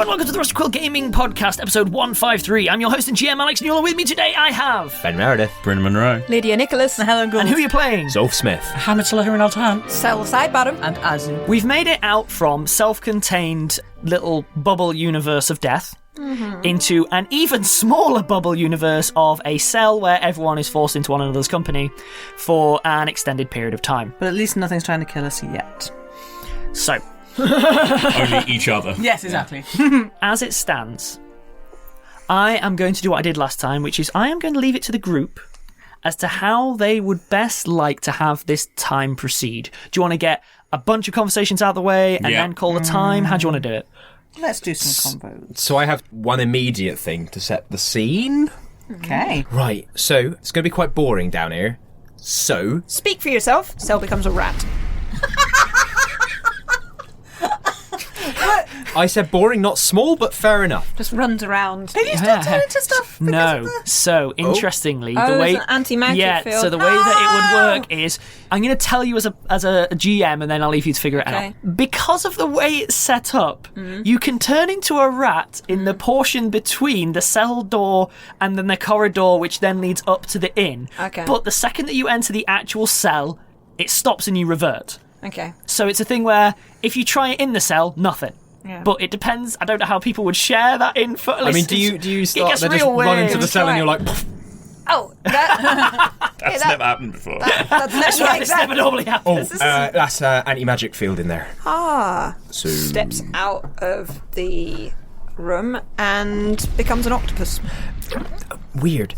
and welcome to the Rusty Quill Gaming Podcast, episode 153. I'm your host and GM, Alex, and you're with me today. I have Ben Meredith, Bryn Monroe, Lydia Nicholas, Helen. And who are you playing? Zolf Smith, Hamid Altan, Cell Sidebottom, And Azu. We've made it out from self-contained little bubble universe of death into an even smaller bubble universe of a cell where everyone is forced into one another's company for an extended period of time. But at least nothing's trying to kill us yet. So, only each other. Yes, exactly. as it stands, I am going to do what I did last time, which is I am going to leave it to the group as to how they would best like to have this time proceed. Do you want to get a bunch of conversations out of the way and then call the time? How do you want to do it? Let's do some combos. So I have one immediate thing to set the scene. Okay. Right, so it's going to be quite boring down here. So, Speak for yourself. Cell becomes a rat. I said boring, not small, but fair enough. Just runs around. Can you still turn into stuff? No. So, interestingly, the there's way an anti-magic field. so the way that it would work is I'm going to tell you as a GM, and then I'll leave you to figure it Okay. out. Because of the way it's set up, you can turn into a rat in the portion between the cell door and then the corridor, which then leads up to the inn. Okay. But the second that you enter the actual cell, it stops and you revert. Okay. So it's a thing where if you try it in the cell, nothing. Yeah. But it depends. I don't know how people would share that info. I mean, do you it start gets to just real run into weird. the cell and you're like, Oh, that, That's never happened before. that's That's never this never normally happens. that's anti-magic field in there. So Steps out of the room and becomes an octopus. weird.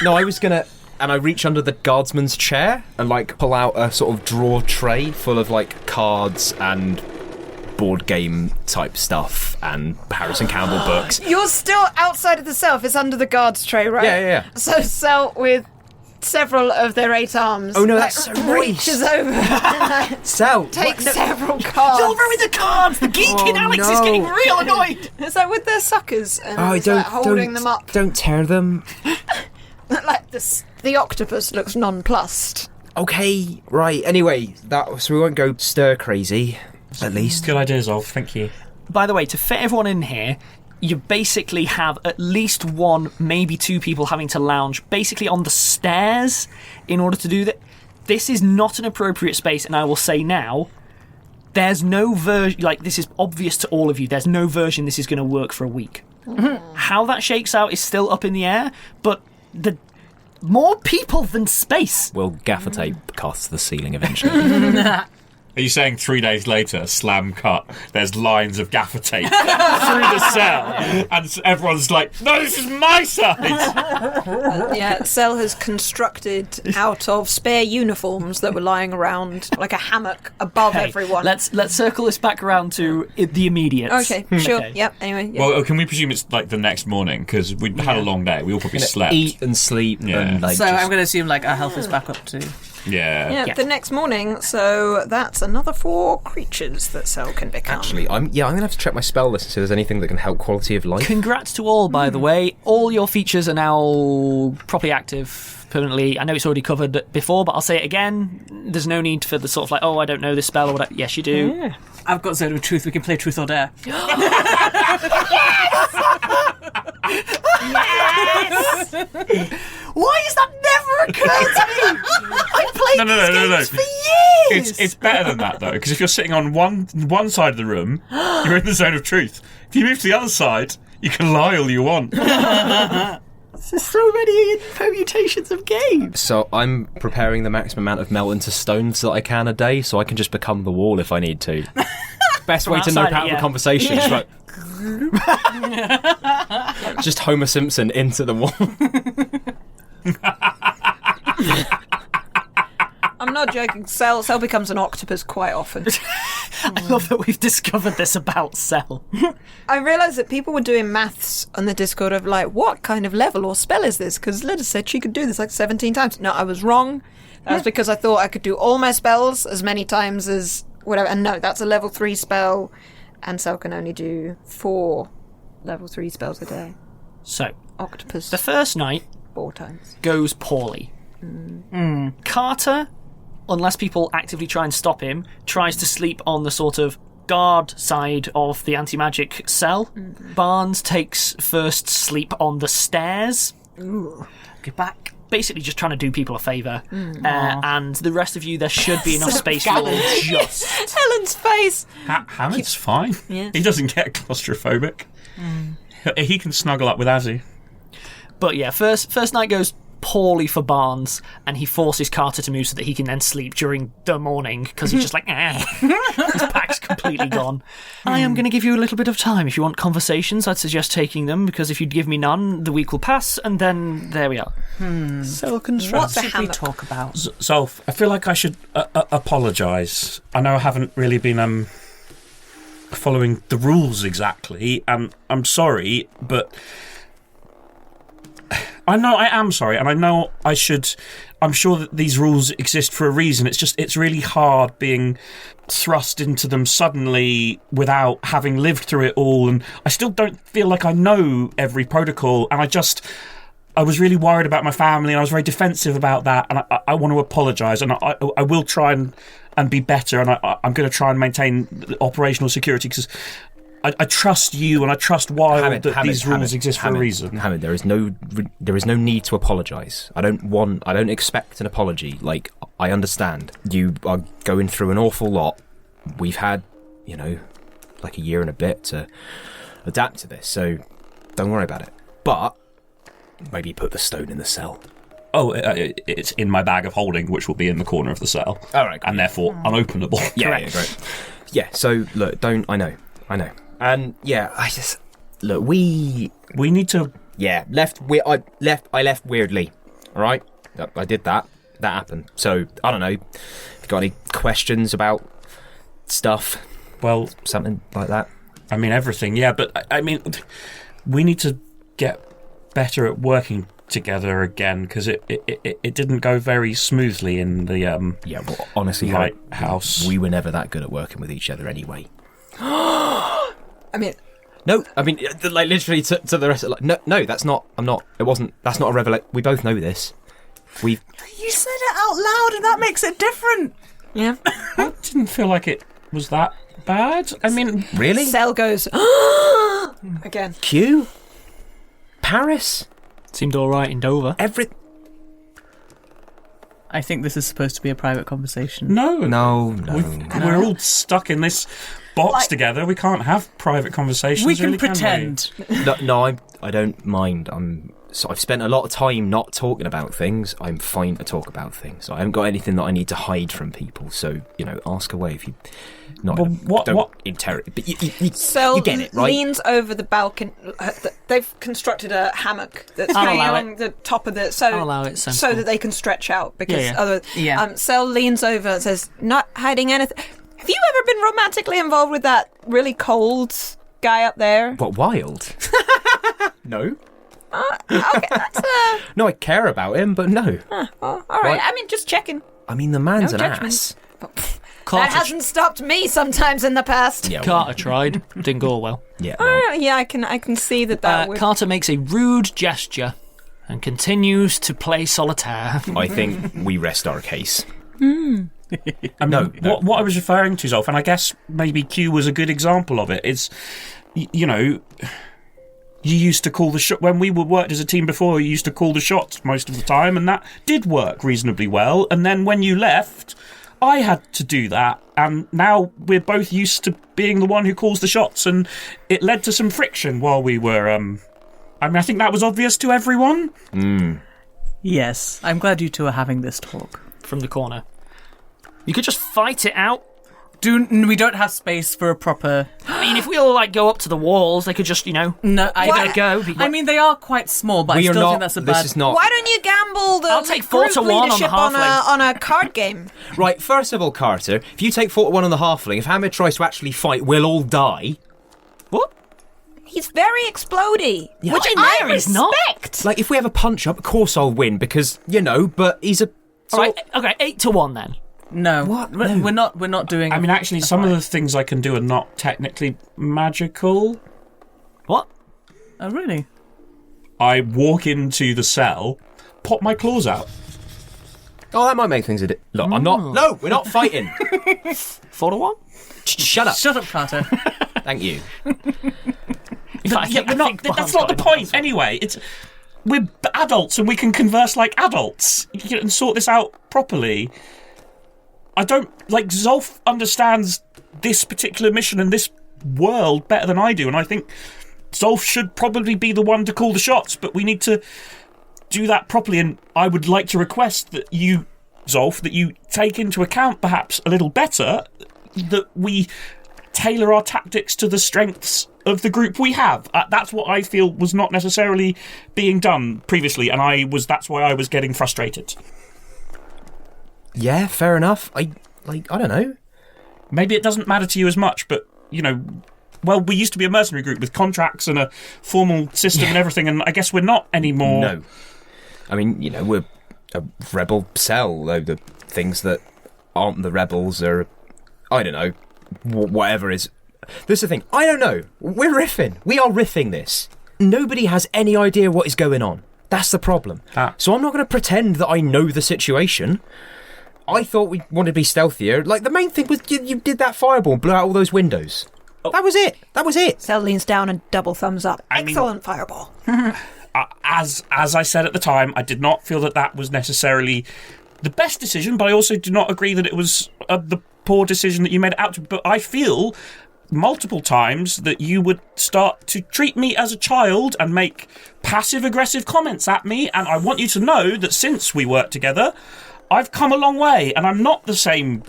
No, I was gonna, and I reach under the guardsman's chair and like pull out a sort of drawer tray full of like cards and board game type stuff and Harrison Campbell books. You're still outside of the cell. It's under the guards tray, right? Yeah. So Cell with several of their 8 arms. Oh no, that's so reaches over and So takes several cards. Silver with the cards! The geek in Alex is no. getting real annoyed! It's like with their suckers and Oh, it's like holding them up. Don't tear them. Like the octopus looks nonplussed. Okay, right. Anyway, so we won't go stir crazy. At least. Good idea, Zolf. Thank you. By the way, to fit everyone in here, you basically have at least one, maybe 2 people having to lounge basically on the stairs in order to do that. This is not an appropriate space, and I will say now, there's no version, like, this is obvious to all of you, there's no version this is going to work for a week. How that shakes out is still up in the air, but the more people than space. We'll gaffer tape cast to the ceiling eventually. Are you saying 3 days later, slam cut, there's lines of gaffer tape through the cell, and everyone's like, no, this is my side! Yeah, Cell has constructed out of spare uniforms that were lying around like a hammock above Okay, everyone. Let's circle this back around to the immediates. Okay, sure. Okay. Yep, anyway. Yeah. Well, can we presume it's like the next morning? Because we had a long day. We all probably slept. Eat and sleep Yeah. and like So just... I'm going to assume like our health is back up too. Yeah. The next morning, so that's another 4 creatures that Cell can become. Actually, I'm gonna have to check my spell list to see if there's anything that can help quality of life. Congrats to all, by the way. All your features are now properly active permanently. I know it's already covered before, but I'll say it again. There's no need for the sort of like, oh, I don't know this spell or whatever. Yes, you do. I've got Zone of Truth. We can play Truth or Dare. Why has that never occurred to me? I played these games for years. It's better than that, though, because if you're sitting on one side of the room, you're in the zone of truth. If you move to the other side, you can lie all you want. There's so many permutations of games. So I'm preparing the maximum amount of melt into stone so that I can a day, so I can just become the wall if I need to. Best way to outside nope out it, the conversation is like... just Homer Simpson into the wall. I'm not joking. Cell becomes an octopus quite often. I love that we've discovered this about Cell. I realised that people were doing maths on the Discord of like, what kind of level or spell is this? Because Lydia said she could do this like 17 times. No, I was wrong. That was because I thought I could do all my spells as many times as whatever. And no, that's a level 3 spell. And Cell can only do 4 level 3 spells a day. So, Octopus. the first night 4 times. goes poorly. Carter, unless people actively try and stop him, tries to sleep on the sort of guard side of the anti-magic cell. Barnes takes first sleep on the stairs. Get back. Basically just trying to do people a favour. And the rest of you, there should be enough space for all just... Helen's face. Hamid's fine. Yeah. He doesn't get claustrophobic. He can snuggle up with Azzy. But yeah, first night goes poorly for Barnes, and he forces Carter to move so that he can then sleep during the morning, because he's just like, his pack's completely gone. I am going to give you a little bit of time. If you want conversations, I'd suggest taking them, because if you'd give me none, the week will pass, and then there we are. What What's a should we hammock? talk about? Zolf, I feel like I should apologise. I know I haven't really been following the rules exactly, and I'm sorry, but... I know I am sorry, and I know I should... I'm sure that these rules exist for a reason. It's really hard being thrust into them suddenly without having lived through it all, and I still don't feel like I know every protocol, and I was really worried about my family, and I was very defensive about that, and I want to apologise, and I will try and be better, and I'm going to try and maintain the operational security, because I trust you, and I trust Wild that these rules exist for a reason. Hamid, there is no need to apologise. I don't expect an apology. Like, I understand. You are going through an awful lot. We've had, like a year and a bit to adapt to this, so don't worry about it. But maybe put the stone in the cell. Oh, it's in my bag of holding, which will be in the corner of the cell. All right, cool. And therefore unopenable. Yeah, great. Yeah, so look, I know. And yeah, we need to. Yeah, I left weirdly. All right, I did that. That happened. So I don't know. If you got any questions about stuff? Well, something like that. I mean, everything. Yeah, but I mean, we need to get better at working together again, because it didn't go very smoothly in the well, honestly, lighthouse. We were never that good at working with each other anyway. Like literally to the rest of no, that's not. That's not a revelation. We both know this. You said it out loud, and that makes it different. Yeah. I didn't feel like it was that bad. I mean, really? Cell goes again. Q? Paris? Seemed all right in Dover. I think this is supposed to be a private conversation. No. We're all stuck in this box together. We can't have private conversations. We can really, pretend. I don't mind. I've spent a lot of time not talking about things. I'm fine to talk about things. I haven't got anything that I need to hide from people. So ask away if you. Not don't interrogate, but Cell you get it, right? leans over the balcony. They've constructed a hammock that's hanging along the top of the I'll allow it, so that they can stretch out. Because Yeah. Cell leans over and says, "Not hiding anything. Have you ever been romantically involved with that really cold guy up there?" What, Wild? No. Okay, that's No, I care about him, but no. all right. I mean, just checking. I mean, the man's No an judgment. ass. That hasn't stopped me sometimes in the past. Yeah, Carter tried. Didn't go well. Yeah. Yeah, I can see that would... Carter makes a rude gesture and continues to play solitaire. I think we rest our case. I mean, what I was referring to, Zolf, and I guess maybe Q was a good example of it, is, you used to call the shot when we worked as a team before. You used to call the shots most of the time, and that did work reasonably well. And then when you left, I had to do that, and now we're both used to being the one who calls the shots, and it led to some friction while we were. I think that was obvious to everyone. Yes, I'm glad you two are having this talk. From the corner. You could just fight it out. We don't have space for a proper... I mean, if we all, go up to the walls, they could just, No, go. I mean, they are quite small, but I still think that's a bad... This is not... Why don't you gamble the I'll take group 4-1 on the leadership halfling. on a card game? Right, first of all, Carter, if you take 4-1 on the halfling, if Hamid tries to actually fight, we'll all die. What? He's very explodey, Yeah. which Well, I no, he's not. respect. Like, if we have a punch-up, of course I'll win, because, but he's a... All right, okay, 8-1 then. No. What? We're not doing... I mean, actually, some of the things I can do are not technically magical. What? Oh, really? I walk into the cell, pop my claws out. Oh, that might make things a bit... Look, I'm not... No, we're not fighting. 4-1? Shut up. Shut up, Carter. Thank you. That's not the point anyway. We're adults and we can converse like adults and sort this out properly. I don't... Zolf understands this particular mission and this world better than I do, and I think Zolf should probably be the one to call the shots, but we need to do that properly, and I would like to request that you, Zolf, that you take into account perhaps a little better that we tailor our tactics to the strengths of the group we have. That's what I feel was not necessarily being done previously, and that's why I was getting frustrated. Yeah, fair enough. I don't know. Maybe it doesn't matter to you as much, but, we used to be a mercenary group with contracts and a formal system and everything, and I guess we're not anymore. No. I mean, we're a rebel cell, though the things that aren't the rebels are, I don't know, whatever is... This is the thing, I don't know. We're riffing. We are riffing this. Nobody has any idea what is going on. That's the problem. So I'm not going to pretend that I know the situation. I thought we wanted to be stealthier. The main thing was you did that fireball and blew out all those windows. Oh. That was it. Cell leans down and double thumbs up. Excellent fireball. As I said at the time, I did not feel that was necessarily the best decision, but I also do not agree that it was the poor decision that you made it out to. But I feel multiple times that you would start to treat me as a child and make passive-aggressive comments at me, and I want you to know that since we worked together, I've come a long way, and I'm not the same...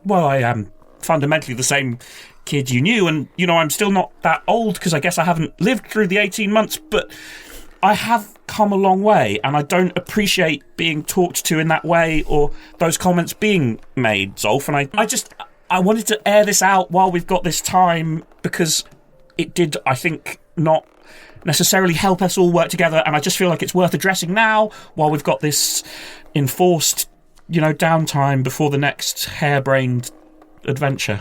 Well, I am fundamentally the same kid you knew, and, I'm still not that old, because I guess I haven't lived through the 18 months, but I have come a long way, and I don't appreciate being talked to in that way, or those comments being made, Zolf, and I wanted to air this out while we've got this time, because it did, I think, not necessarily help us all work together, and I just feel like it's worth addressing now, while we've got this enforced, downtime before the next harebrained adventure.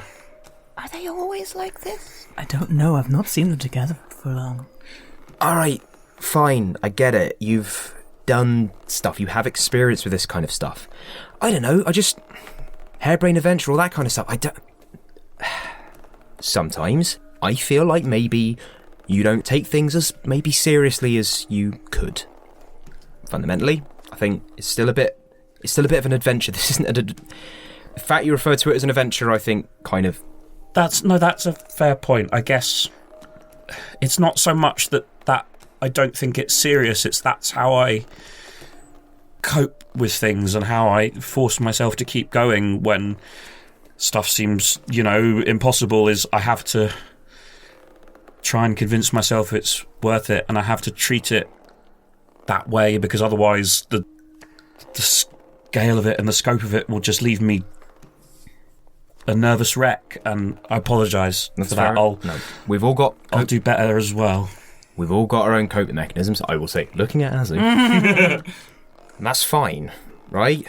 Are they always like this? I don't know. I've not seen them together for long. All right, fine. I get it. You've done stuff. You have experience with this kind of stuff. I don't know. Harebrained adventure, all that kind of stuff. Sometimes I feel like maybe you don't take things as maybe seriously as you could. Fundamentally, I think it's still a bit of an adventure. This isn't the fact you refer to it as an adventure, I think, kind of... That's a fair point. I guess it's not so much that I don't think it's serious, that's how I cope with things and how I force myself to keep going when stuff seems, impossible, is I have to try and convince myself it's worth it, and I have to treat it that way, because otherwise the scale of it and the scope of it will just leave me a nervous wreck, and I apologise for that. I'll do better as well. We've all got our own coping mechanisms, I will say, looking at Azzy. And that's fine, right?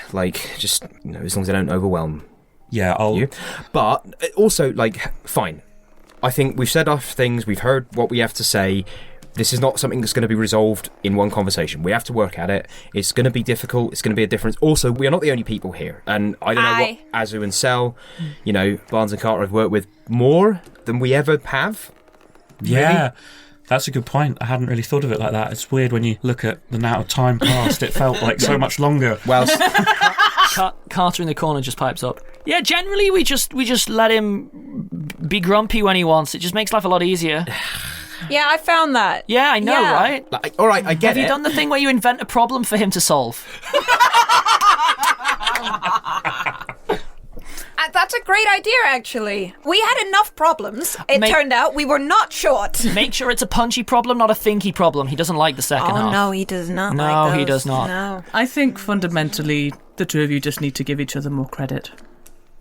Just, as long as they don't overwhelm you. But also, fine. I think we've said our things, we've heard what we have to say. This is not something that's going to be resolved in one conversation. We have to work at it. It's going to be difficult. It's going to be a difference. Also, we are not the only people here. And I don't know what Azu and Cell, Barnes and Carter have worked with more than we ever have. Yeah, really. That's a good point. I hadn't really thought of it like that. It's weird when you look at the amount of time passed. It felt like so much longer. Well, Carter in the corner just pipes up. Yeah, generally we just let him be grumpy when he wants. It just makes life a lot easier. Yeah, I found that. Yeah, I know, right? All right, I get it. Have you done the thing where you invent a problem for him to solve? That's a great idea, actually. We had enough problems. It turned out we were not short. Make sure it's a punchy problem, not a thinky problem. He doesn't like the second half. Oh, no, he does not like No, those. he does not. No. I think fundamentally the two of you just need to give each other more credit.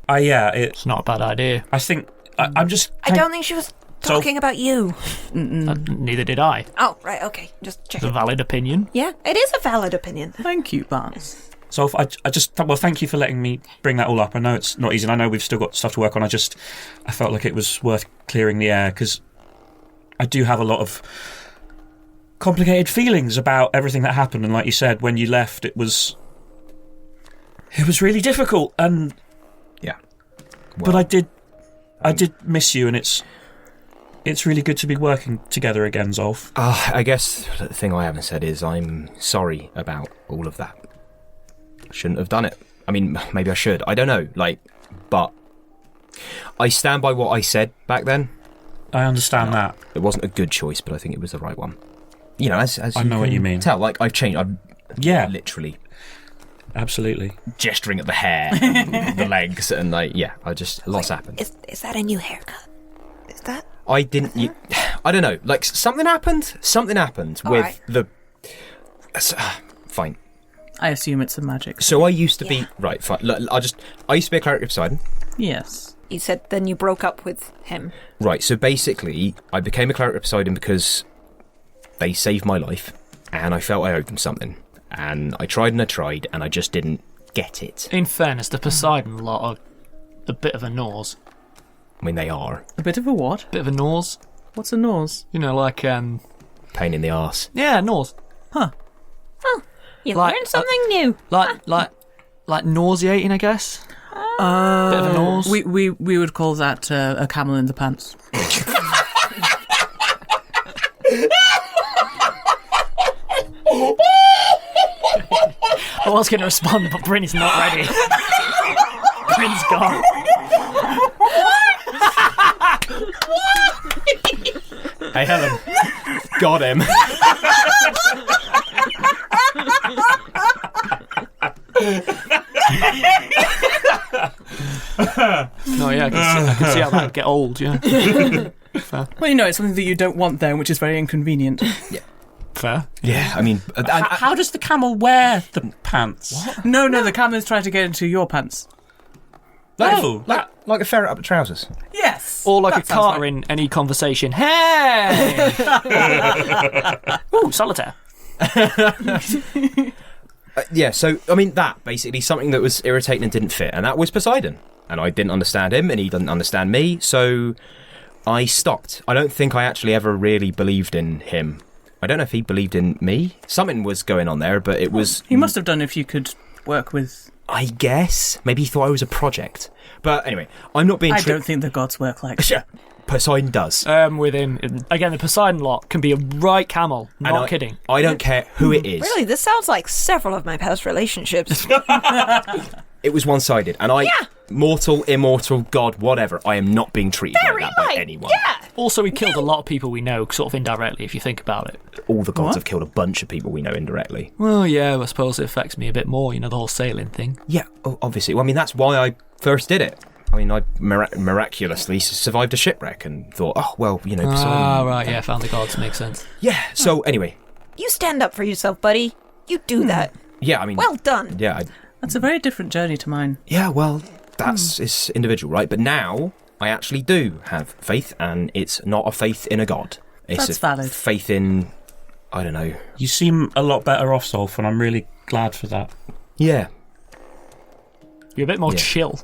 It's not a bad idea. I think... I'm just... I don't think she was talking about you. Neither did I. Oh, right, okay. Just check It's a valid opinion. Yeah, it is a valid opinion. Thank you, Barnes. So thank you for letting me bring that all up. I know it's not easy, and I know we've still got stuff to work on. I felt like it was worth clearing the air, because I do have a lot of complicated feelings about everything that happened. And like you said, when you left, it was It was really difficult, and Yeah. but I did miss you, and it's really good to be working together again, Zolf. I guess the thing I haven't said is I'm sorry about all of that. I shouldn't have done it. I mean, maybe I should. I don't know. But I stand by what I said back then. I understand that. It wasn't a good choice, but I think it was the right one. You know, as I know what you mean. Tell, I've changed. I'm literally absolutely gesturing at the hair, and the legs, and lots happened. Is that a new haircut? Is that? I didn't. I don't know. Something happened. Something happened All with right. the. Fine. I assume it's some magic. So I used to be right. Fine. I used to be a cleric of Poseidon. Yes. You said then you broke up with him. Right. So basically, I became a cleric of Poseidon because they saved my life, and I felt I owed them something. And I tried, and I just didn't get it. In fairness, the Poseidon lot are a bit of a nose. I mean, they are A bit of a what? Bit of a nose. What's a nose? You know, like pain in the arse. yeah, nose. You Like, learned something new. Like nauseating, I guess. Bit of a nose. We would call that a camel in the pants. I was going to respond, but Bryn is not ready. Bryn's gone. Hey, Helen. Got him. No, yeah, I can see how that would get old, yeah. Fair. Well, you know, it's something that you don't want there, which is very inconvenient. Fair. Yeah, I mean... How does the camel wear the pants? No, the camel is trying to get into your pants. like a ferret up the trousers. Yes. Or like That a sounds Carter in any conversation. Hey! Ooh, solitaire. Yeah, so, I mean, that, basically, something that was irritating and didn't fit, and that was Poseidon. And I didn't understand him, and he didn't understand me, so I stopped. I don't think I actually ever really believed in him. I don't know if he believed in me. Something was going on there, but it was... He must have done if you could work with... I guess. Maybe he thought I was a project. But anyway, I'm not being... I don't think the gods work like that. Yeah, Poseidon does. With him. Again, the Poseidon lot can be a right camel. Not kidding. I don't care who it is. Really, this sounds like several of my past relationships. It was one-sided, and mortal, immortal, god, whatever, I am not being treated like that by anyone. Yeah. Also, he killed a lot of people we know, sort of indirectly, if you think about it. All the gods have killed a bunch of people we know indirectly. Well, yeah, I suppose it affects me a bit more, the whole sailing thing. Yeah, obviously. Well, I mean, that's why I first did it. I mean, I miraculously survived a shipwreck and thought, Poseidon... Right, yeah, found the gods, makes sense. Yeah, so anyway. You stand up for yourself, buddy. You do that. Yeah, I mean... Well done. Yeah, That's a very different journey to mine. yeah, well, it's individual, right? But now, I actually do have faith, and it's not a faith in a god. It's That's a valid. faith in... I don't know. You seem a lot better off, Zolf, and I'm really glad for that. Yeah. You're a bit more Yeah. chill.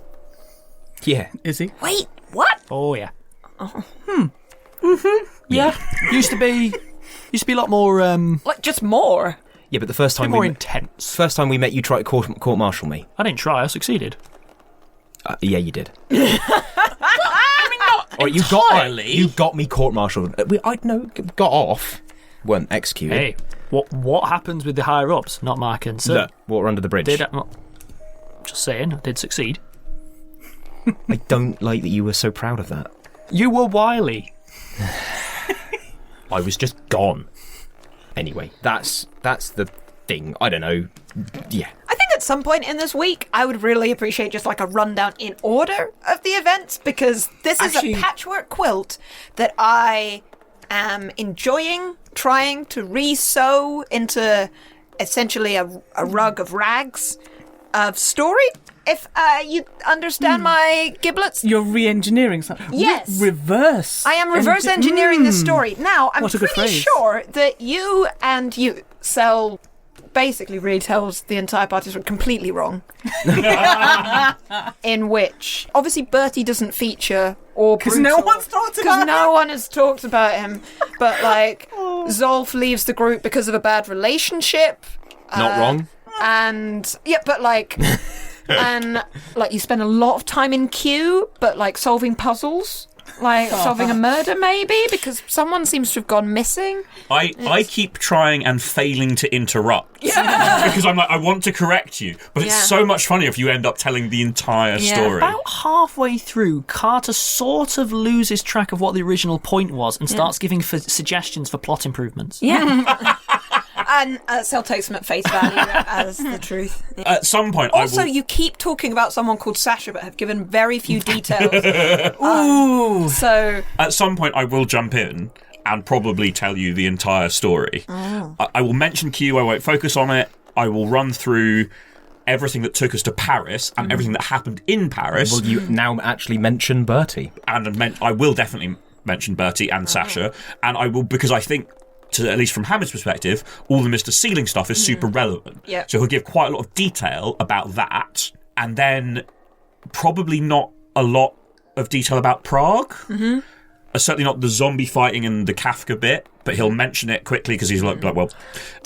Yeah. Is he? Wait, what? Oh, yeah. Yeah. Used to be a lot more, Like, just more? Yeah, but the first time more we intense. first time we met, you tried to court-martial me. I didn't try, I succeeded. Yeah, you did. I mean, not Or entirely. you got me court-martialed. Got off. Weren't executed. Hey, what happens with the higher-ups? Not my concern. Look, water under the bridge. Just saying, I did succeed. I don't like that you were so proud of that. You were wily. I was just gone. Anyway, that's the thing. I don't know. Yeah. I think at some point in this week, I would really appreciate just like a rundown in order of the events, because this is Actually- a patchwork quilt that I am enjoying trying to re-sew into essentially a rug of rags of story. If you understand my giblets. You're re-engineering something. Yes. Reverse. I am reverse engineering this story. Now, I'm What a good pretty phrase. sure that you sell basically retells the entire party completely wrong. In which, obviously, Bertie doesn't feature or Because no one's talked because about no one has talked about him. But like, Zolf leaves the group because of a bad relationship. Not wrong. And yeah, but like, And, like, you spend a lot of time in queue, but, like, solving puzzles. Like, solving a murder, maybe? Because someone seems to have gone missing. I keep trying and failing to interrupt. Yeah. Because I'm like, I want to correct you. But it's so much funnier if you end up telling the entire story. About halfway through, Carter sort of loses track of what the original point was and starts giving suggestions for plot improvements. Yeah. And Sel takes them at face value as the truth. At some point, also, you keep talking about someone called Sasha, but have given very few details. Ooh. So at some point, I will jump in and probably tell you the entire story. Oh. I will mention Q. I won't focus on it. I will run through everything that took us to Paris and everything that happened in Paris. Will you now actually mention Bertie? And I will definitely mention Bertie and Sasha, and I will, because I think, at least from Hamid's perspective, all the Mr. Ceiling stuff is super relevant. Yep. So he'll give quite a lot of detail about that, and then probably not a lot of detail about Prague. Mm-hmm. Certainly not the zombie fighting and the Kafka bit, but he'll mention it quickly because he's like, well,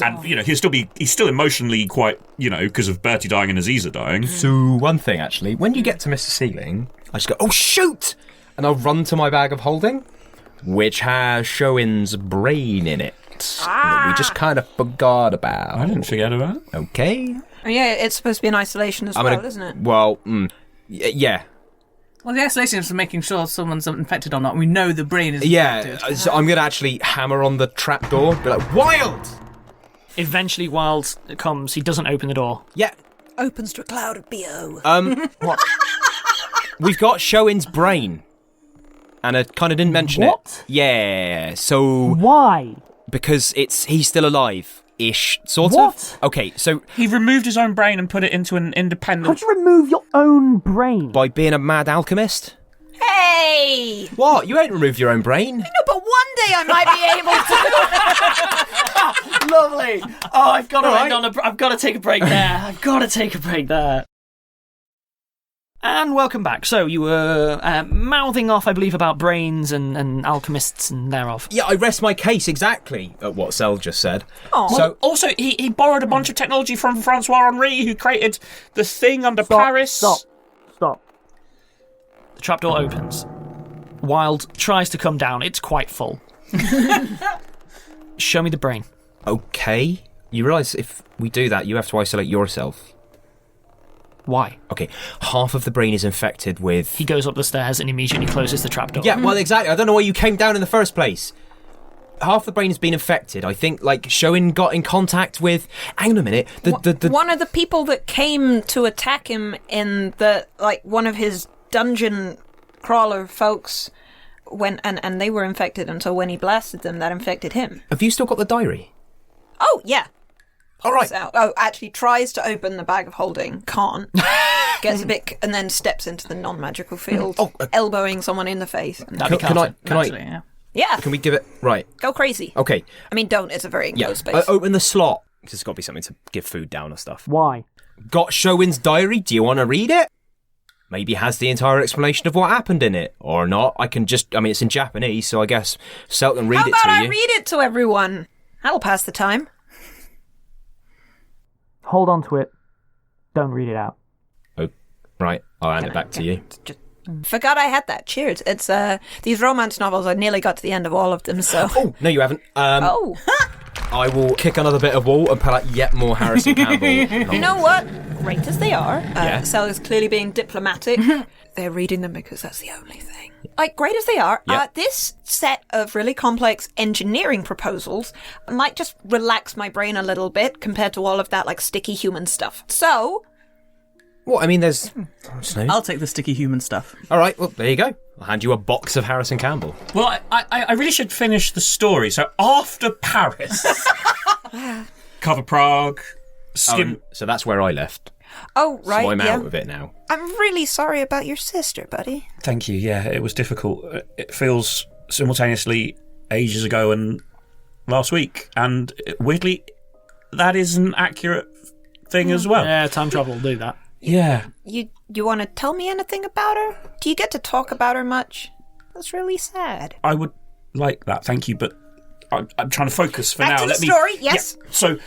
and he's still emotionally quite, because of Bertie dying and Aziza dying. So one thing actually, when you get to Mr. Ceiling, I just go, oh shoot, and I'll run to my bag of holding, which has Shoin's brain in it. That we just kind of forgot about. I didn't forget about it. Okay. Oh, yeah, it's supposed to be in isolation as well, isn't it? Well, yeah. Well, the isolation is making sure someone's infected or not. We know the brain is infected. Yeah, so I'm going to actually hammer on the trapdoor, be like, Wild! Eventually, Wild comes. He doesn't open the door. Yeah. Opens to a cloud of BO. What? We've got Shoin's brain. And I kind of didn't mention What? it. Yeah, so... Why? Because he's still alive-ish, sort What? of. Okay, so... He removed his own brain and put it into an independent... How'd you remove your own brain? By being a mad alchemist? Hey! What? You ain't removed your own brain? No, but one day I might be able to. Lovely. Oh, I've got to I've got to take a break there. I've got to take a break there. And welcome back. So you were mouthing off, I believe, about brains and alchemists and thereof. Yeah, I rest my case exactly at what Sel just said. Oh. So, Also, he borrowed a bunch of technology from Francois Henri, who created the thing under Paris. Stop. The trapdoor opens. Wild tries to come down. It's quite full. Show me the brain. okay, you realise if we do that, you have to isolate yourself. Why? Okay, half of the brain is infected with... He goes up the stairs and immediately closes the trapdoor. Yeah, well, exactly. I don't know why you came down in the first place. Half the brain has been infected. I think, Shoin got in contact with... Hang on a minute. One of the people that came to attack him in one of his dungeon crawler folks went and they were infected, and so when he blasted them, that infected him. Have you still got the diary? Oh, yeah. All right. Actually tries to open the bag of holding, can't. Gets a bit, and then steps into the non-magical field, elbowing someone in the face. Can I? Yeah. Yeah. Can we give it... Right. Go crazy. Okay. I mean, don't. It's a very enclosed space. Open the slot. There's got to be something to give food down or stuff. Why? Got Shoin's diary? Do you want to read it? Maybe it has the entire explanation of what happened in it. Or not. I can just... I mean, it's in Japanese, so I guess Sel can read How it about to I you. read it to everyone? That'll pass the time. Hold on to it. Don't read it out. Oh, right. I'll hand it back to you. Forgot I had that. Cheers. It's these romance novels. I nearly got to the end of all of them. So. Oh, no, you haven't. Oh. I will kick another bit of wall and pull out yet more Harrison Campbell. You know what? Great as they are, Yeah. Sel is clearly being diplomatic. They're reading them because that's the only thing. Great as they are, Yeah. this set of really complex engineering proposals might just relax my brain a little bit compared to all of that, sticky human stuff. So... What? I mean, there's... Snow. I'll take the sticky human stuff. All right, well, there you go. I'll hand you a box of Harrison Campbell. Well, I really should finish the story. So after Paris, cover Prague, skim... So that's where I left. Oh, right, So I'm yeah. out of it now. I'm really sorry about your sister, buddy. Thank you, yeah, it was difficult. It feels simultaneously ages ago and last week. And weirdly, that is an accurate thing as well. Yeah, time travel will do that. Yeah. You want to tell me anything about her? Do you get to talk about her much? That's really sad. I would like that, thank you, but I'm trying to focus for Back now. to the story, yes. Yeah. So,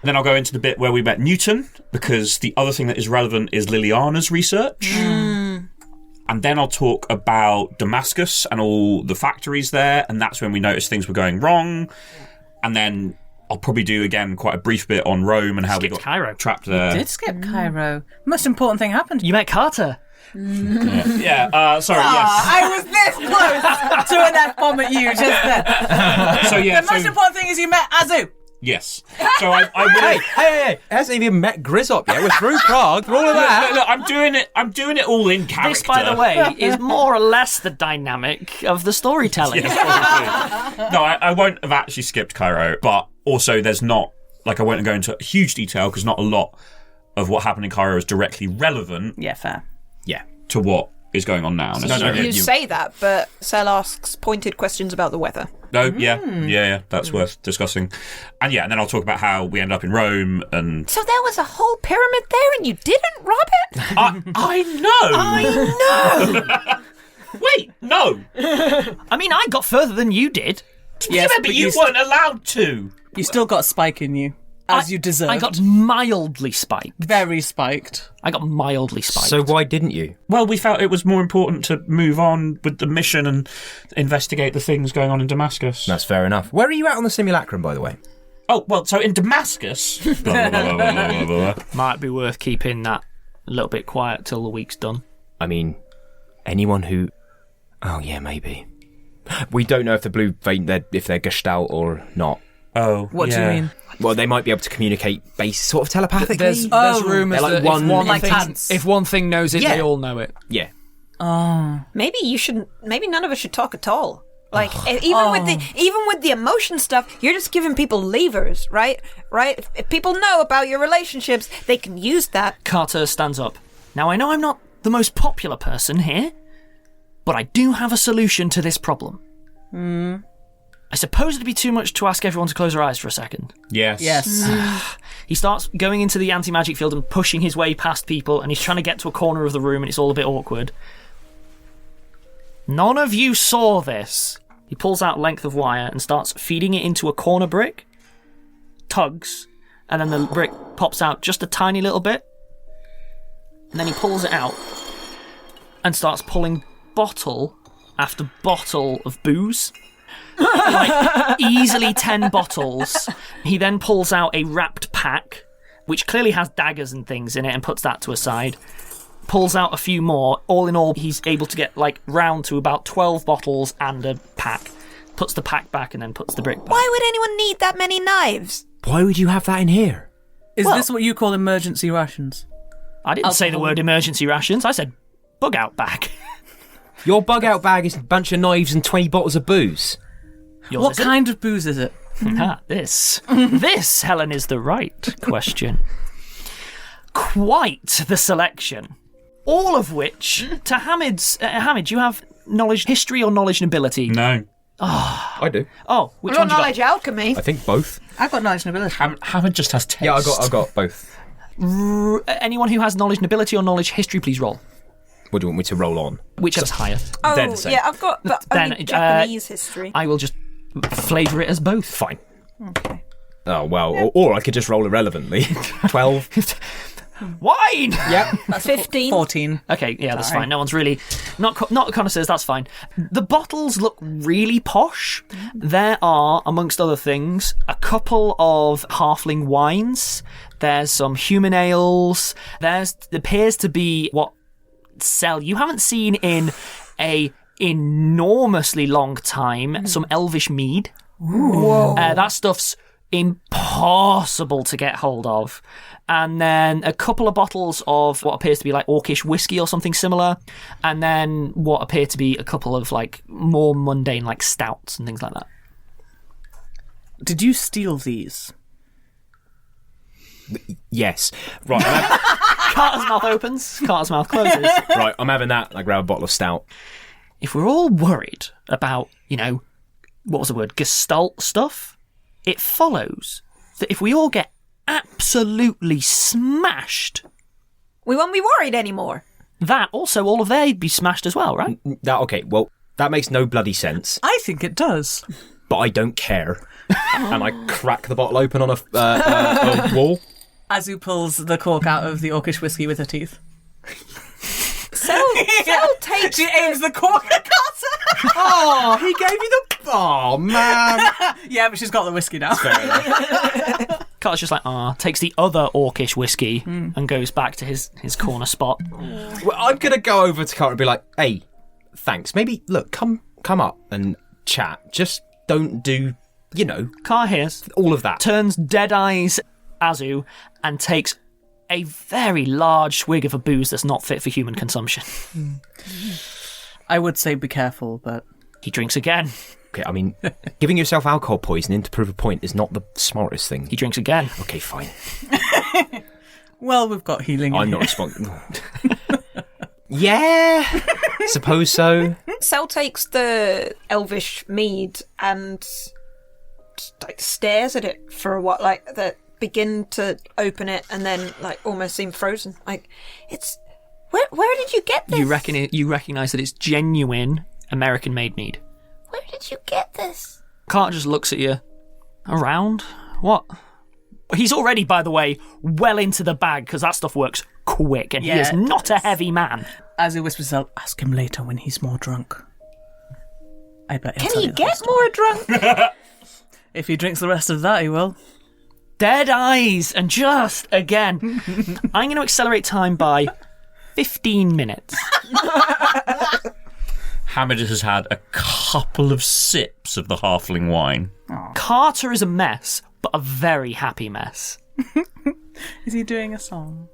Then I'll go into the bit where we met Newton, because the other thing that is relevant is Liliana's research. And then I'll talk about Damascus and all the factories there, and that's when we noticed things were going wrong. And then I'll probably do, again, quite a brief bit on Rome and how we got Cairo. trapped there. Did skip Cairo. Most important thing happened. You met Carter. Sorry, yes. I was this close to an F-bomb at you just then. So, yeah, The most important thing is you met Azu. yes. So I will... Hey! It hasn't even met Grizzop yet. We're through Prague, through all of that. Look, I'm doing it all in character. This, by the way, is more or less the dynamic of the storytelling. Yes, probably. No, I won't have actually skipped Cairo, but also there's not, I won't go into huge detail because not a lot of what happened in Cairo is directly relevant Yeah, fair. Yeah. to what is going on now. necessarily. You say that, but Sel asks pointed questions about the weather. No, yeah, that's worth discussing. And yeah, and then I'll talk about how we end up in Rome and... So there was a whole pyramid there and you didn't rob it? I know! I know! Wait, no! I mean, I got further than you did. Yes, but you weren't allowed to! You still got spike in you, as you deserved. I got mildly spiked. very spiked. I got mildly spiked. So why didn't you? Well, we felt it was more important to move on with the mission and investigate the things going on in Damascus. That's fair enough. Where are you at on the simulacrum, by the way? Oh, well, so in Damascus... blah, blah, blah, blah, blah, blah, blah. Might be worth keeping that a little bit quiet till the week's done. I mean, anyone who... Oh, yeah, maybe. We don't know if the blue vein, if they're Gestalt or not. Oh, What do you mean? Well, they might be able to communicate sort of telepathically. There's rumours They're like that if if one thing knows it, Yeah. they all know it. Yeah. Maybe you shouldn't. Maybe none of us should talk at all. Like even with the emotion stuff, you're just giving people levers, right? Right? If people know about your relationships, they can use that. Carter stands up. Now, I know I'm not the most popular person here, but I do have a solution to this problem. I suppose it'd be too much to ask everyone to close their eyes for a second. Yes. Yes. He starts going into the anti-magic field and pushing his way past people, and he's trying to get to a corner of the room, and it's all a bit awkward. None of you saw this. He pulls out a length of wire and starts feeding it into a corner brick, tugs, and then the brick pops out just a tiny little bit, and then he pulls it out and starts pulling bottle after bottle of booze. Like, easily 10 bottles. He then pulls out a wrapped pack, which clearly has daggers and things in it, and puts that to a side. Pulls out a few more. All in all, he's able to get round to about 12 bottles and a pack. Puts the pack back and then puts the brick back. Why would anyone need that many knives? Why would you have that in here? Is this what you call emergency rations? I didn't say the word emergency rations. I said bug out bag. Your bug out bag is a bunch of knives and 20 bottles of booze. Yours What is it? kind of booze is it? This, Helen, is the right question. Quite the selection. All of which, to Hamid's... Hamid, you have knowledge, history or knowledge and ability? No. I do. Oh, which Or one you got? knowledge alchemy. I think both. I've got knowledge and ability. Hamid just has taste. Yeah, I got both. Anyone who has knowledge and ability or knowledge history, please roll. What do you want me to roll on? Whichever's higher. Oh, They're the same. yeah, I've got but Then, only Japanese history. I will just flavour it as both. Fine. Okay. Oh, well, or I could just roll irrelevantly. 12. Wine! Yep. That's 15. 14. Okay, yeah, that's Sorry. fine. No one's really... Not connoisseurs, that's fine. The bottles look really posh. There are, amongst other things, a couple of halfling wines. There's some human ales. There appears to be what you haven't seen in a enormously long time. Some elvish mead. That stuff's impossible to get hold of. And then a couple of bottles of what appears to be like orcish whiskey or something similar. And then what appear to be a couple of more mundane stouts and things like that. Did you steal these? Yes. Right, Carter's mouth opens, Carter's mouth closes. right, I'm having that. I grab a bottle of stout. If we're all worried about, what was the word, Gestalt stuff, it follows that if we all get absolutely smashed, We won't be worried anymore. that also all of they'd be smashed as well, right? Okay, well, that makes no bloody sense. I think it does. but I don't care. And I crack the bottle open on a wall. Azu pulls the cork out of the orcish whiskey with her teeth. Sel takes. She aims the cork at Carter. Oh, he gave you the... Oh, man. Yeah, but she's got the whiskey now. Carter's just like, takes the other orcish whiskey and goes back to his corner spot. Well, I'm going to go over to Carter and be like, hey, thanks. Maybe, look, come up and chat. Just don't do, Carter hears, all of that. turns dead eyes Azu and takes a very large swig of a booze that's not fit for human consumption. I would say be careful, but... He drinks again. Okay, I mean, giving yourself alcohol poisoning to prove a point is not the smartest thing. He drinks again. Okay, fine. Well, we've got healing in I'm here. not responsible. Yeah, suppose so. Sel takes the elvish mead and stares at it for a while, begin to open it and then almost seem frozen. It's where did you get this? You recognise that it's genuine American-made mead. Where did you get this? Carter just looks at you. Around? What? He's already, by the way, well into the bag because that stuff works quick and he is not a heavy man. Azu whispers out, ask him later when he's more drunk. I bet he'll Can tell he you the whole get story. more drunk? If he drinks the rest of that, he will. Dead eyes, and just again, I'm going to accelerate time by 15 minutes. Hamid has had a couple of sips of the halfling wine. Carter is a mess, but a very happy mess. Is he doing a song?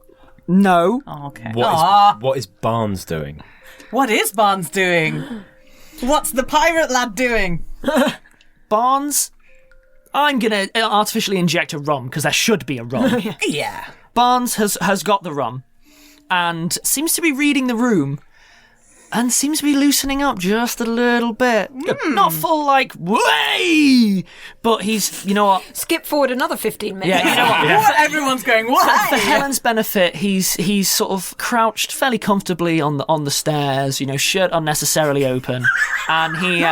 No. Oh, okay. What is Barnes doing? What is Barnes doing? What's the pirate lad doing? Barnes, I'm going to artificially inject a rum because there should be a rum. Yeah. Barnes has got the rum and seems to be reading the room and seems to be loosening up just a little bit. Not full way, but he's, you know what? Skip forward another 15 minutes. Yeah, you know what? What? Everyone's going, what? For Helen's benefit, he's sort of crouched fairly comfortably on the stairs, shirt unnecessarily open, and he.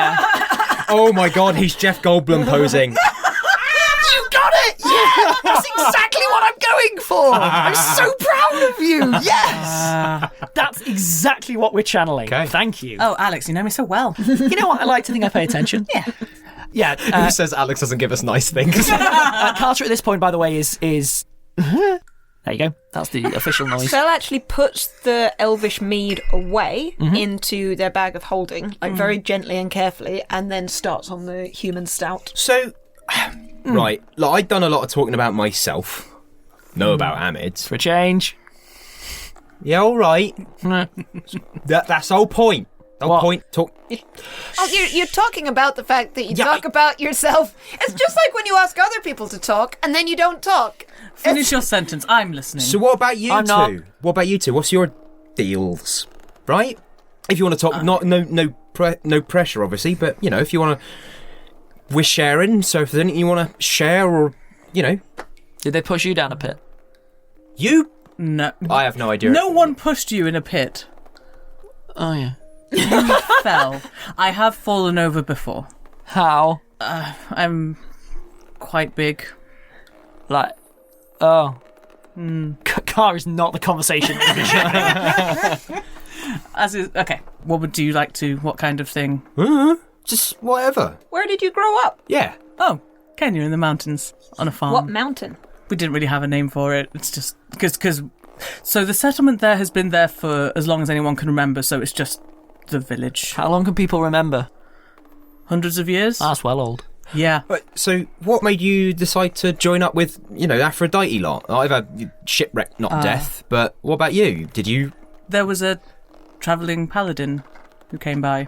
Oh my God, he's Jeff Goldblum posing. You got it! Yeah, that's exactly what I'm going for. I'm so proud of you. Yes, that's exactly what we're channeling. Okay. Thank you. Oh, Alex, you know me so well. You know what? I like to think I pay attention. Yeah. Yeah. Who says Alex doesn't give us nice things? Carter at this point, by the way, is. There you go. That's the official noise. Sel actually puts the elvish mead away into their bag of holding, very gently and carefully, and then starts on the human stout. So, right, I've done a lot of talking about myself. Know about Hamid. For a change. Yeah, all right. That's the whole point. The whole What? point. Talk. Oh, you're talking about the fact that you Yeah, talk about yourself. It's just like when you ask other people to talk and then you don't talk. Finish your sentence. I'm listening. So what about you I'm two? not. What about you two? What's your deals? Right? If you want to talk, no pressure, obviously. But if you want to, we're sharing. So if there's anything you want to share, or Did they push you down a pit? you, No. I have no idea. No one pushed you in a pit. Oh yeah. You fell. I have fallen over before. How? I'm quite big. Car is not the conversation. Okay. Do you like to? What kind of thing? Just whatever. Where did you grow up? Yeah. Oh, Kenya in the mountains on a farm. What mountain? We didn't really have a name for it. It's just because. So the settlement there has been there for as long as anyone can remember. So it's just the village. How long can people remember? Hundreds of years. That's well old. Yeah. But so, what made you decide to join up with Aphrodite lot? I've had shipwreck, not death. But what about you? Did you? There was a travelling paladin who came by,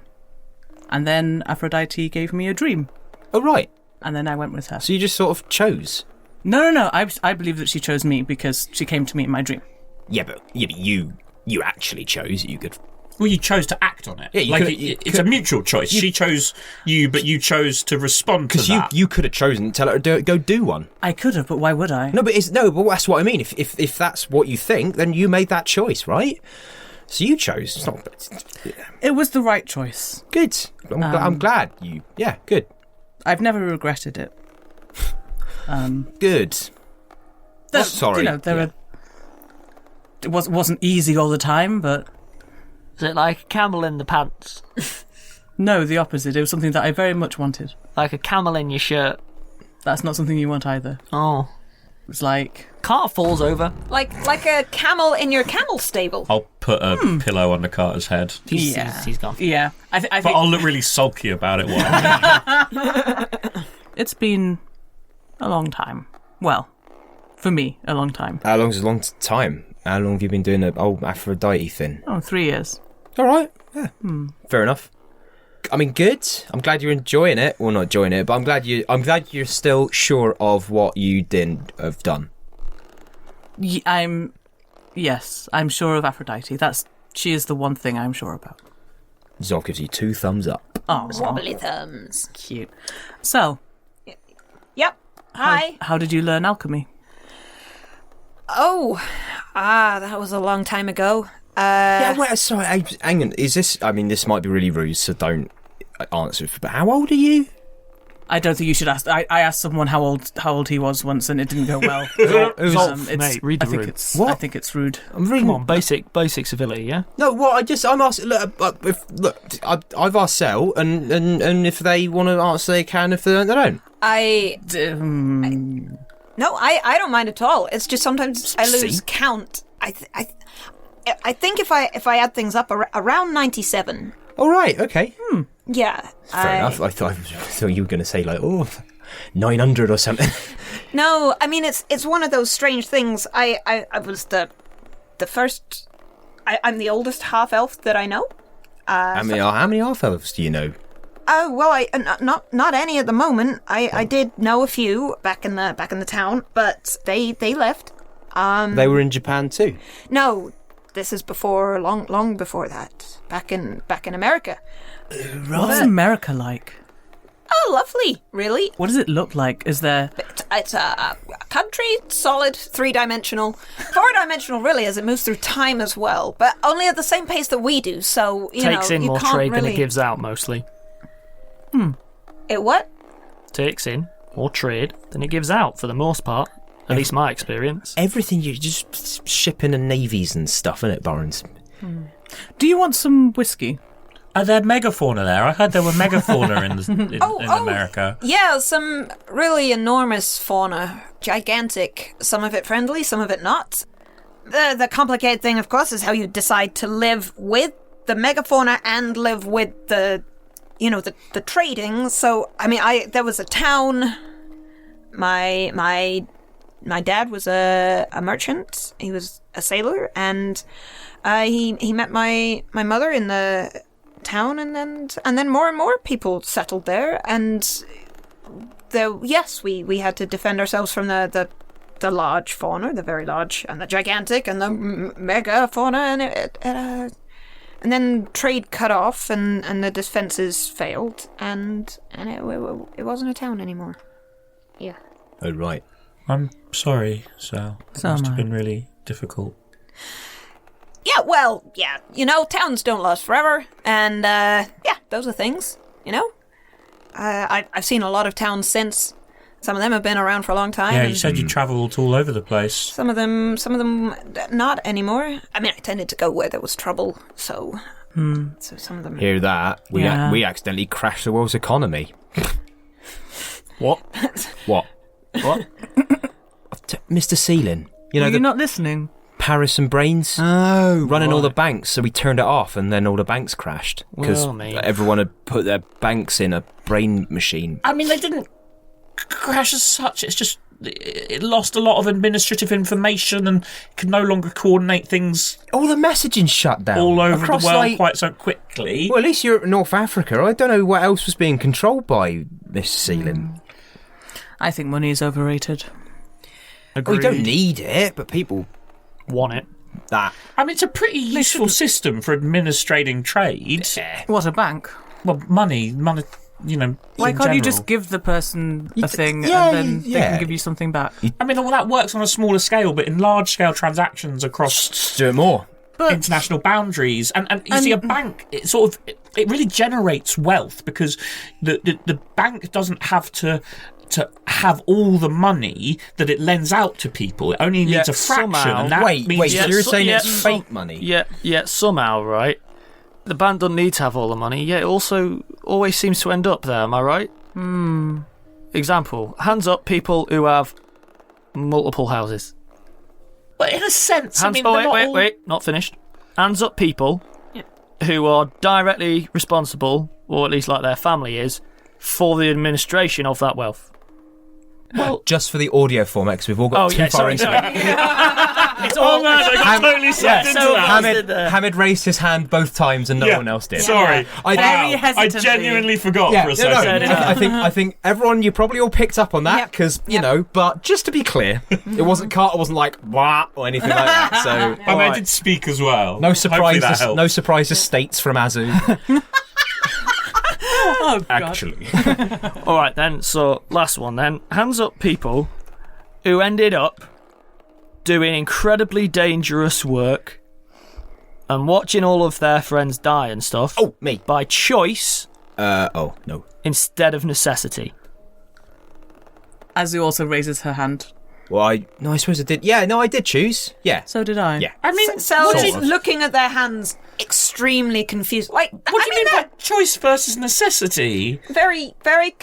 and then Aphrodite gave me a dream, Oh right. and then I went with her. So you just sort of chose. No. I believe that she chose me because she came to me in my dream. Yeah, but you actually chose. You could. Well, you chose to act on it. Yeah, It's a mutual choice. She chose you, but you chose to respond to Because that. you could have chosen to tell her to go do one. I could have, but why would I? No, but that's what I mean. If that's what you think, then you made that choice, right? So you chose. It's not It was the right choice. good. I'm glad you. Yeah, good. I've never regretted it. Good. Sorry. It wasn't easy all the time, but... Is it like a camel in the pants? No, the opposite. It was something that I very much wanted. Like a camel in your shirt? That's not something you want either. Oh. It's like... Cart falls over. Like a camel in your camel stable. I'll put a pillow under Carter's head. He's gone. Yeah. I think But I'll look really sulky about it. it's been a long time. Well, for me, a long time. How long's a long time? How long have you been doing the old Aphrodite thing? 3 years. All right. Yeah. Fair enough. I mean, good. I'm glad you're enjoying it. Well, not enjoying it, but I'm glad you're still sure of what you didn't have done. I'm sure of Aphrodite. She is the one thing I'm sure about. Zolf gives you 2 thumbs up. Oh, Wobbly thumbs. cute. So, Yep. Hi. how did you learn alchemy? That was a long time ago. Yeah, wait, sorry, hang on. Is this... I mean, this might be really rude, so don't answer. But how old are you? I don't think you should ask. I asked someone how old he was once, and it didn't go well. Zolf, mate, read the room. What? I think it's rude. I'm reading... Come on, basic civility, yeah? No, what? I'm asking... I've asked Sel, and if they want to answer, they can. If they don't, they don't. No, I don't mind at all. It's just sometimes I lose count. I think if I add things up around 97. All right, okay. Yeah. Fair enough. I thought you were going to say, 900 or something. No, I mean, it's one of those strange things. I was the first... I'm the oldest half-elf that I know. How many half-elves do you know? Well, not any at the moment. I did know a few back in the town, but they left. They were in Japan too? No, this is long before that. Back in America. What's America like? Oh, lovely, really. What does it look like? Is there... It's a country, solid, 3-dimensional. 4-dimensional, really, as it moves through time as well, but only at the same pace that we do, so, Takes in you more can't trade really... than it gives out, mostly. It what? Takes in more trade than it gives out, for the most part. At least my experience. Everything, you're just shipping and navies and stuff, innit, Barons? Do you want some whiskey? Are there megafauna there? I heard there were megafauna in America. Yeah, some really enormous fauna. Gigantic. Some of it friendly, some of it not. The complicated thing, of course, is how you decide to live with the megafauna and live with the trading. So, I mean, there was a town. My dad was a merchant. He was a sailor, and he met my mother in the town, and then more and more people settled there, and we had to defend ourselves from the large fauna, the very large, and the gigantic, and the mega fauna, and then trade cut off, and the defenses failed, and it wasn't a town anymore. Yeah. Oh, right. I'm sorry, Sal. It must have been really difficult. Yeah, well, yeah, towns don't last forever, and, those are things, I've seen a lot of towns since. Some of them have been around for a long time. Yeah, you said you travelled all over the place. Some of them, not anymore. I mean, I tended to go where there was trouble, so some of them... Hear that? We accidentally crashed the world's economy. What? What? Mr. Sealing. You're not listening? Paris and Brains. Oh, running all the banks, so we turned it off, and then all the banks crashed because everyone had put their banks in a brain machine. I mean, they didn't crash as such. It's just it lost a lot of administrative information and could no longer coordinate things. All the messaging shut down all over across the world quite so quickly. Well, at least you're at North Africa. I don't know what else was being controlled by Mr. Sealing. I think money is overrated. We don't need it, but people want it. That. I mean, it's a pretty useful system for administrating trade. What, a bank? Well, money, why can't you just give the person a thing and then they can give you something back? I mean, well, that works on a smaller scale, but in large-scale transactions across... Just do it more. international boundaries. And you see, a bank, it really generates wealth because the bank doesn't have to have all the money that it lends out to people. It only needs a fraction. Somehow. And that means so you're saying it's fake money? Yeah, somehow, right? The band doesn't need to have all the money, yet it also always seems to end up there, am I right? Example, hands up people who have multiple houses. But in a sense, Wait, not finished. Hands up people who are directly responsible, or at least like their family is, for the administration of that wealth. Well, just for the audio format, because we've all got too far into it. It's all man, I got totally sucked into that. Hamid raised his hand both times and no one else did. Sorry. I genuinely forgot for a second. I think everyone, you probably all picked up on that, because, you know, but just to be clear, it wasn't Carter wasn't like, wah, or anything like that. So, I did speak as well. No surprises states from Azu. Oh, God. Actually. All right, then. So, last one, then. Hands up people who ended up doing incredibly dangerous work and watching all of their friends die and stuff. Oh, me. By choice. No. Instead of necessity. Azu also raises her hand. Well, I suppose I did. Yeah, no, I did choose. Yeah. So did I. Yeah. I mean, Sel's looking at their hands, extremely confused. Like, what do you mean by choice versus necessity? Very, very.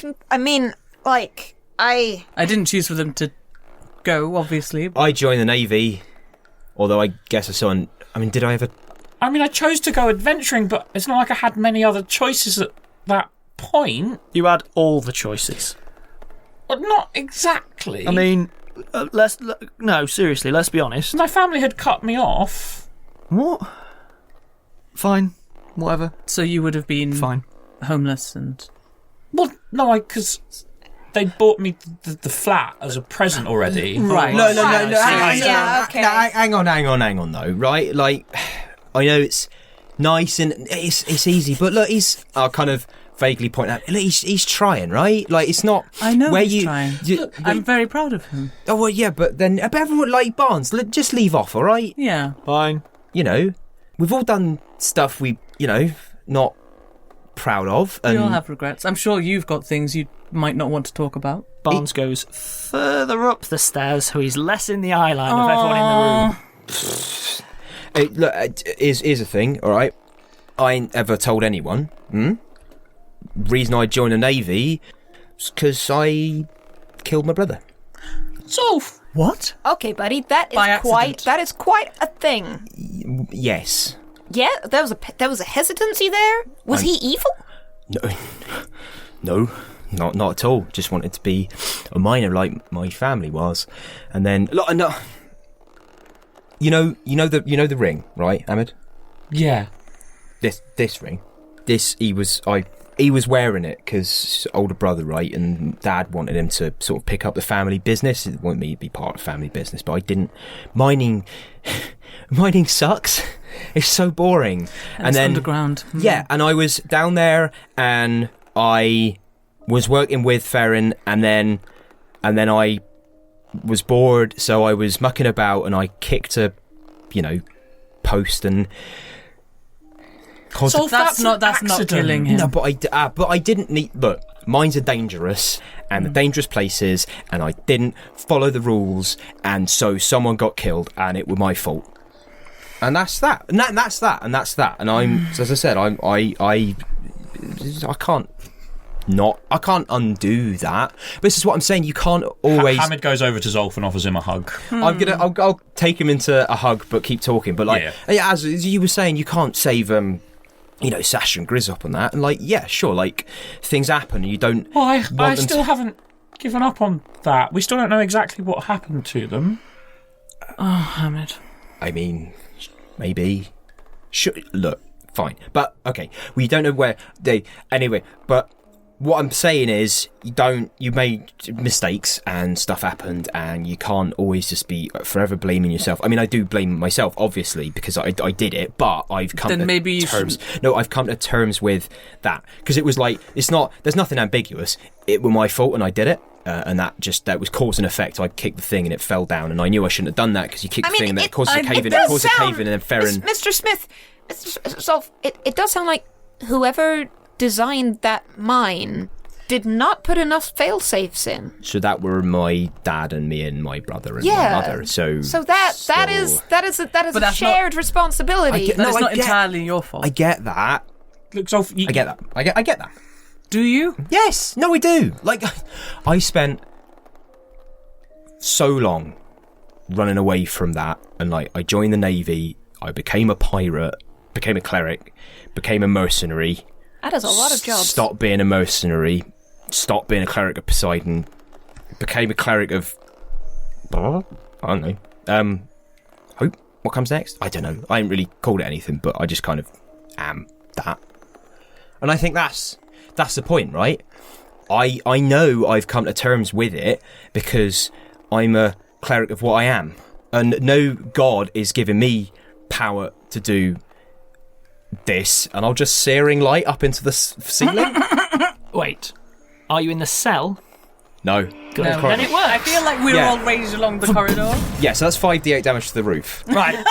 I didn't choose for them to go, obviously. I joined the Navy, although I guess I saw. Did I ever? I mean, I chose to go adventuring, but it's not like I had many other choices at that point. You had all the choices. But not exactly. I mean, seriously, let's be honest. My family had cut me off. What? Fine. Whatever. So you would have been fine. Homeless and... Well, no, because they bought me the flat as a present already. Right. No. Hang on, though. Right, like, I know it's nice and it's easy, but look, he's kind of vaguely point out. Look, he's trying, right? Like, it's not. I know where he's trying. I'm very proud of him. Oh well, yeah, but then everyone like Barnes. Just leave off, all right? Yeah. Fine. You know, we've all done stuff we, not proud of. And We all have regrets. I'm sure you've got things you might not want to talk about. Barnes goes further up the stairs, so he's less in the eye line of everyone in the room. Look, here's a thing, all right? I ain't ever told anyone. Reason I joined the Navy was because I killed my brother. Zolf. What? Okay, buddy, that is quite a thing. Yes. Yeah, there was a hesitancy there. Was he evil? No, not at all. Just wanted to be a miner like my family was, and then no. You know the ring, right, Hamid? Yeah. This ring. He was wearing it because older brother, right, and Dad wanted him to sort of pick up the family business. It wanted me to be part of family business, but I didn't. Mining sucks. It's so boring. And then underground. Yeah, and I was down there, and I was working with Ferrin, and then I was bored, so I was mucking about, and I kicked a, post and. So that's not killing him. No, but I didn't need. Look, mines are dangerous, and the dangerous places, and I didn't follow the rules, and so someone got killed, and it was my fault. And that's that, and that's that. And I'm, as I said, I can't undo that. But this is what I'm saying. You can't always. Hamid goes over to Zolf and offers him a hug. I'll take him into a hug, but keep talking. But as you were saying, you can't save Sash and Grizz up on that. And sure, things happen, and you don't. Well, I still haven't given up on that. We still don't know exactly what happened to them. Oh, Hamid. I mean, maybe. Sure, look, fine, but okay. We don't know where they. Anyway, but. What I'm saying is, you made mistakes and stuff happened, and you can't always just be forever blaming yourself. I mean, I do blame myself, obviously, because I did it, but I've come to terms. No, I've come to terms with that, because it was there's nothing ambiguous. It was my fault and I did it, and that was cause and effect. I kicked the thing and it fell down, and I knew I shouldn't have done that because you kick the thing and then it causes a cave in. It causes a cave in, and then Ferren. Mr. Smith, Zolf, it does sound like whoever designed that mine did not put enough fail-safes in. So that were my dad and me and my brother and my mother. So that is a shared responsibility. But it's not entirely your fault. I get that. Look, Zolf, I get that. I get that. Do you? Yes. No, I do. Like, I spent so long running away from that, and like, I joined the Navy. I became a pirate, became a cleric, became a mercenary. That is a lot of jobs. Stopped being a mercenary. Stopped being a cleric of Poseidon. Became a cleric of... I don't know. Hope? What comes next? I don't know. I ain't really called it anything, but I just kind of am that. And I think that's the point, right? I know I've come to terms with it because I'm a cleric of what I am. And no god is giving me power to do this, and I'll just searing light up into the ceiling. Wait, are you in the cell? No. Good. No. Then it works. I feel like we're all raged along the corridor. Yeah, so that's 5d8 damage to the roof. Right.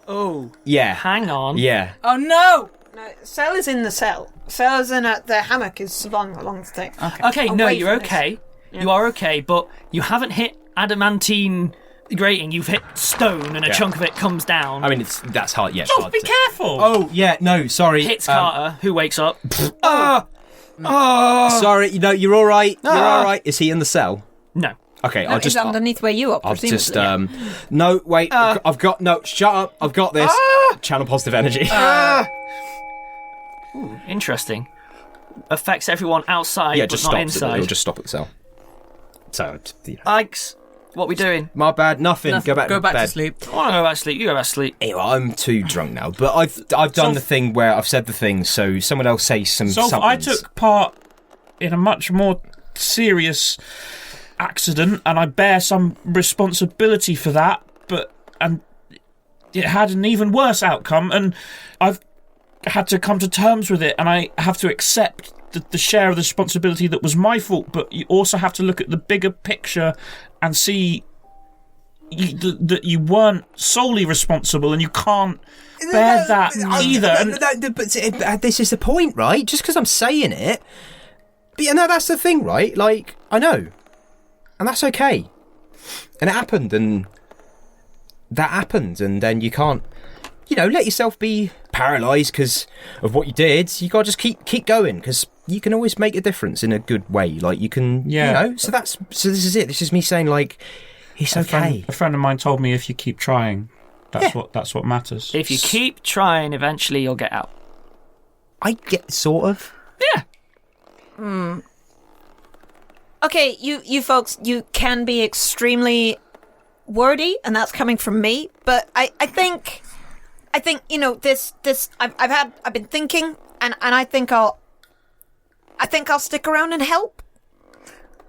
Oh. Yeah. Hang on. Yeah. Oh no! No, cell is in the cell. Cell is in the hammock is along the thing. Okay, no, Away you're from okay. You are okay, but you haven't hit adamantine grating. You've hit stone, and a chunk of it comes down. I mean, that's hard. Yeah. Zolf, be careful. Oh, yeah. No, sorry. Hits Carter, who wakes up. Sorry. No, you're all right. You're all right. Is he in the cell? No. Okay, No, I'll just. it's underneath where you are. I'll just. presumably. No, wait. I've got. No, shut up. I've got this. Channel positive energy. Interesting. Affects everyone outside, yeah, but just not stop. inside. It'll just stop at the cell. So, Ike's, what we doing? my bad. Nothing. Go back. Go back bed. to sleep. I want to go back to sleep. You go back to sleep. Anyway, I'm too drunk now, but I've done the thing where I've said the thing, so someone else say Zolf, something. I took part in a much more serious accident, and I bear some responsibility for that, and it had an even worse outcome, and I've had to come to terms with it, and I have to accept the share of the responsibility that was my fault, but you also have to look at the bigger picture and see that you weren't solely responsible, and you can't bear that either. But this is the point, right? Just because I'm saying it. But yeah, no, that's the thing, right? Like, I know. And that's okay. And it happened, and that happened, and then you can't, let yourself be paralysed because of what you did. You got to just keep going, because you can always make a difference in a good way. Like, you can, So this is it. This is me saying, like, it's okay. A friend of mine told me if you keep trying, that's what matters. If you keep trying, eventually you'll get out. I get sort of. Yeah. Okay, you folks, you can be extremely wordy, and that's coming from me. But I think this I've been thinking, and I think I'll stick around and help.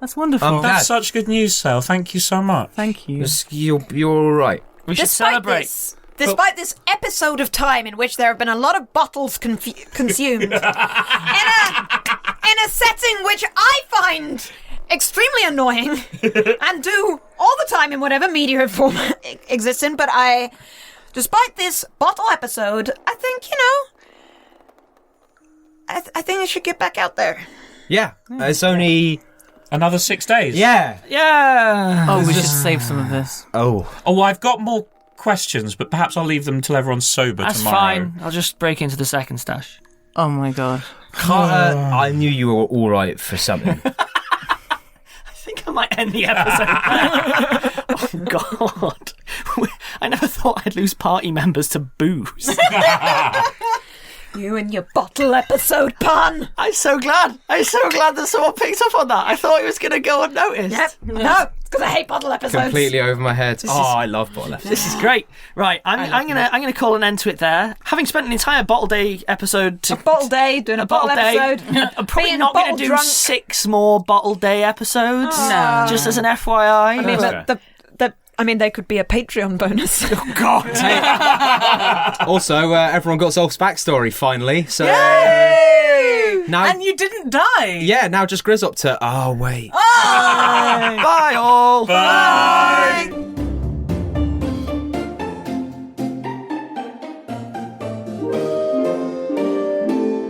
That's wonderful. That's such good news, Sal. Thank you so much. Thank you. You're all right. We should celebrate. Despite this episode of time in which there have been a lot of bottles consumed, in a setting which I find extremely annoying and do all the time in whatever media form it exists in, but despite this bottle episode, I think, I think I should get back out there. Yeah, it's only Another 6 days. Yeah. Oh, we should save some of this. Oh, I've got more questions, but perhaps I'll leave them till everyone's sober That's tomorrow. fine. I'll just break into the second stash. Oh my god. Carter, I knew you were all right for something. I think I might end the episode. Oh God! I never thought I'd lose party members to booze. You and your bottle episode pun. I'm so glad that someone picked up on that. I thought it was going to go unnoticed. Yep. No, it's because I hate bottle episodes. Completely over my head. I love bottle episodes. This is great. Right, I'm gonna call an end to it there. Having spent an entire bottle day episode, A bottle day, doing a bottle episode. I'm probably Being not going to bottle do drunk. 6 more bottle day episodes. No. Just as an FYI. I mean, Okay. they could be a Patreon bonus. Oh God! Also, everyone got Zolf's backstory finally. So Yay! Now, And you didn't die. yeah, now just Grizz up to. Oh wait. Bye all. Bye.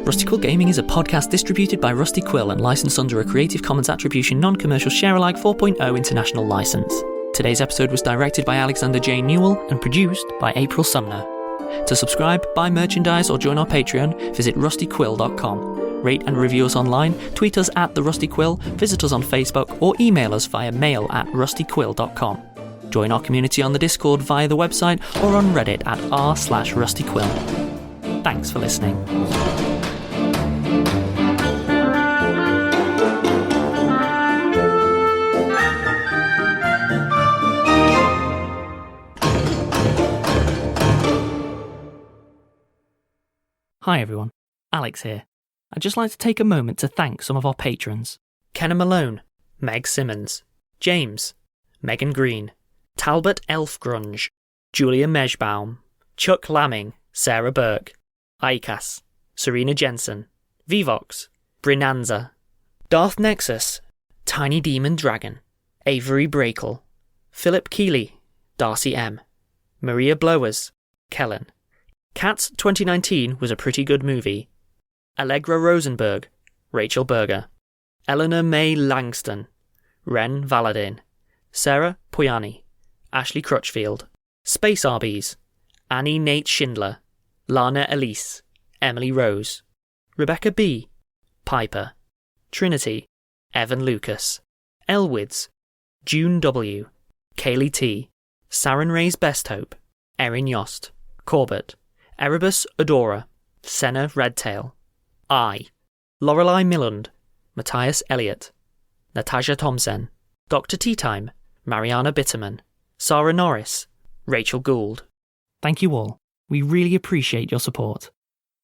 Rusty Quill Gaming is a podcast distributed by Rusty Quill and licensed under a Creative Commons Attribution Non-Commercial Share-alike 4.0 international license. Today's episode was directed by Alexander J. Newell and produced by April Sumner. To subscribe, buy merchandise or join our Patreon, visit rustyquill.com. Rate and review us online, tweet us at The Rusty Quill, visit us on Facebook or email us via mail@rustyquill.com. Join our community on the Discord via the website or on Reddit at r/rustyquill. Thanks for listening. Hi everyone, Alex here. I'd just like to take a moment to thank some of our patrons. Kenna Malone, Meg Simmons, James, Megan Green, Talbot Elfgrunge, Julia Mejbaum, Chuck Lamming, Sarah Burke, eicas, Serena Jensen, veevox, Brinnanza, Darth Nexus, Tiny Demon Dragon, Avery Breakell, Philip Keeley, Darcy M, Maria Blowers, Kellen. Cats 2019 was a pretty good movie. Allegra Rosenberg, Rachel Berger, Eleanor May Langston, Wren Valadin, Sarah Poyani, Ashley Crutchfield, Space Arby's, Annie Nate Schindler, Lana Elise, Emily Rose, Rebecca B, Piper, Trinity, Evan Lucas, Elwids, June W, Kaylee T, Saren Ray's Best Hope, Erin Yost, Corbett, Erebus Adora, Senna Redtail, I, Lorelei Milland, Matthias Elliott, Natasha Thompson, Dr. Teatime, Mariana Bitterman, Sarah Norris, Rachel Gould. Thank you all. We really appreciate your support.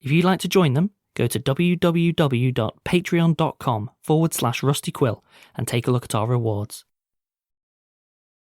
If you'd like to join them, go to www.patreon.com/rustyquill and take a look at our rewards.